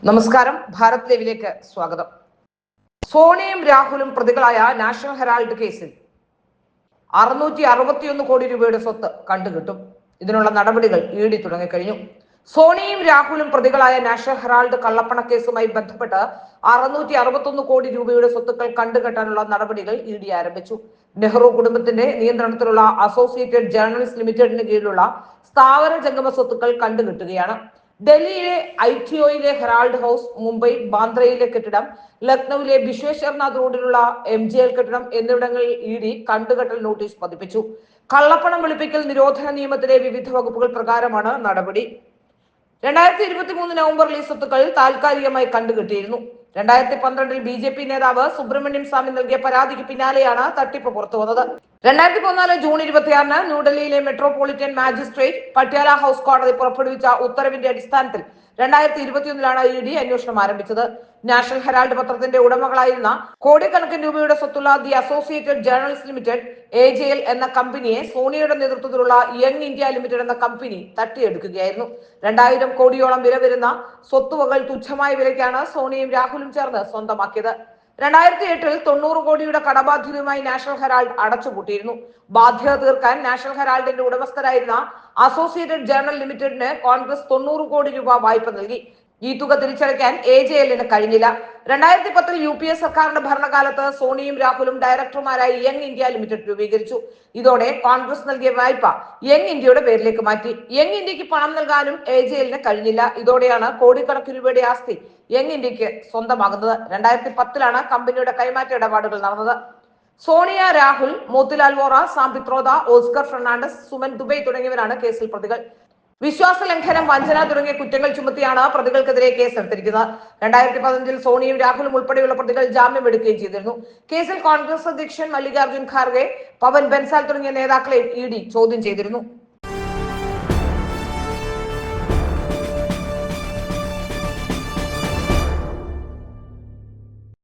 നമസ്കാരം. ഭാരത് ലൈവിലേക്ക് സ്വാഗതം. സോണിയയും രാഹുലും പ്രതികളായ നാഷണൽ ഹെറാൾഡ് കേസിൽ 661 കോടി രൂപയുടെ സ്വത്ത് കണ്ടുകിട്ടും. ഇതിനുള്ള നടപടികൾ ഇ ഡി തുടങ്ങിക്കഴിഞ്ഞു. സോണിയയും രാഹുലും പ്രതികളായ നാഷണൽ ഹെറാൾഡ് കള്ളപ്പണ കേസുമായി ബന്ധപ്പെട്ട് 661 കോടി രൂപയുടെ സ്വത്തുക്കൾ കണ്ടുകെട്ടാനുള്ള നടപടികൾ ഇ ഡി ആരംഭിച്ചു. നെഹ്റു കുടുംബത്തിന്റെ നിയന്ത്രണത്തിലുള്ള അസോസിയേറ്റഡ് ജേർണലിസ്റ്റ് ലിമിറ്റഡിന് കീഴിലുള്ള സ്ഥാവര ജംഗമ സ്വത്തുക്കൾ കണ്ടുകെട്ടുകയാണ്. ഡൽഹിയിലെ ഐടിഒയിലെ ഹെറാൾഡ് ഹൗസ്, മുംബൈ ബാന്ദ്രയിലെ കെട്ടിടം, ലക്നൌവിലെ ബിശ്വേശ്വർനാഥ് റോഡിലുള്ള MGL കെട്ടിടം എന്നിവിടങ്ങളിൽ ഇ ഡി കണ്ടുകെട്ടൽ നോട്ടീസ് പതിപ്പിച്ചു. കള്ളപ്പണം വെളുപ്പിക്കൽ നിരോധന നിയമത്തിലെ വിവിധ വകുപ്പുകൾ പ്രകാരമാണ് നടപടി. 2023 നവംബറിൽ ഈ സ്വത്തുക്കൾ താൽക്കാലികമായി കണ്ടുകെട്ടിയിരുന്നു. 2012 BJP നേതാവ് സുബ്രഹ്മണ്യം സ്വാമി നൽകിയ പരാതിക്ക് പിന്നാലെയാണ് തട്ടിപ്പ് പുറത്തുവന്നത്. 2014 ജൂൺ 26 ന്യൂഡൽഹിയിലെ മെട്രോപൊളിറ്റൻ മാജിസ്ട്രേറ്റ് പട്യാല ഹൗസ് കോടതി പുറപ്പെടുവിച്ച ഉത്തരവിന്റെ അടിസ്ഥാനത്തിൽ 2021 ഇ ഡി അന്വേഷണം ആരംഭിച്ചത്. നാഷണൽ ഹെറാൾഡ് പത്രത്തിന്റെ ഉടമകളായിരുന്ന കോടിക്കണക്കിന് രൂപയുടെ സ്വത്തുള്ള the Associated Journalist Limited AJL എന്ന കമ്പനിയെ സോണിയയുടെ നേതൃത്വത്തിലുള്ള യങ് ഇന്ത്യ ലിമിറ്റഡ് എന്ന കമ്പനി തട്ടിയെടുക്കുകയായിരുന്നു. 2000 കോടിയോളം വില വരുന്ന സ്വത്തുവകൾ തുച്ഛമായ വിലയ്ക്കാണ് സോണിയയും രാഹുലും ചേർന്ന് സ്വന്തമാക്കിയത്. 2008 90 കോടിയുടെ കടബാധ്യതയുമായി നാഷണൽ ഹെറാൾഡ് അടച്ചുപൂട്ടിയിരുന്നു. ബാധ്യത തീർക്കാൻ നാഷണൽ ഹെറാൾഡിന്റെ ഉടമസ്ഥരായിരുന്ന അസോസിയേറ്റഡ് ജേർണൽ ലിമിറ്റഡിന് കോൺഗ്രസ് 90 കോടി രൂപ വായ്പ നൽകി. ഈ തുക തിരിച്ചടയ്ക്കാൻ AJLന് കഴിഞ്ഞില്ല. 2010 UPA സർക്കാരിന്റെ ഭരണകാലത്ത് സോണിയും രാഹുലും ഡയറക്ടർമാരായി യങ് ഇന്ത്യ ലിമിറ്റഡ് രൂപീകരിച്ചു. ഇതോടെ കോൺഗ്രസ് നൽകിയ വായ്പ യങ് ഇന്ത്യയുടെ പേരിലേക്ക് മാറ്റി. യങ് ഇന്ത്യക്ക് പണം നൽകാനും AJLന് കഴിഞ്ഞില്ല. ഇതോടെയാണ് കോടിക്കണക്കിന് രൂപയുടെ ആസ്തി യങ് ഇന്ത്യക്ക് സ്വന്തമാകുന്നത്. 2010 കമ്പനിയുടെ കൈമാറ്റ ഇടപാടുകൾ നടന്നത്. സോണിയ, രാഹുൽ, മോത്തിലാൽ വോറ, സാം പിത്രോദ, ഓസ്കർ ഫെർണാണ്ടസ്, സുമൻ ദുബൈ തുടങ്ങിയവരാണ് കേസിൽ പ്രതികൾ. വിശ്വാസ ലംഘനം, വഞ്ചന തുടങ്ങിയ കുറ്റങ്ങൾ ചുമത്തിയാണ് പ്രതികൾക്കെതിരെ കേസെടുത്തിരിക്കുന്നത്. 2015 സോണിയും രാഹുലും ഉൾപ്പെടെയുള്ള പ്രതികൾ ജാമ്യം എടുക്കുകയും ചെയ്തിരുന്നു. കേസിൽ കോൺഗ്രസ് അധ്യക്ഷൻ മല്ലികാർജുൻ ഖാർഗെ, പവൻ ബൻസാൽ തുടങ്ങിയ നേതാക്കളെ ഇ ഡി ചോദ്യം ചെയ്തിരുന്നു.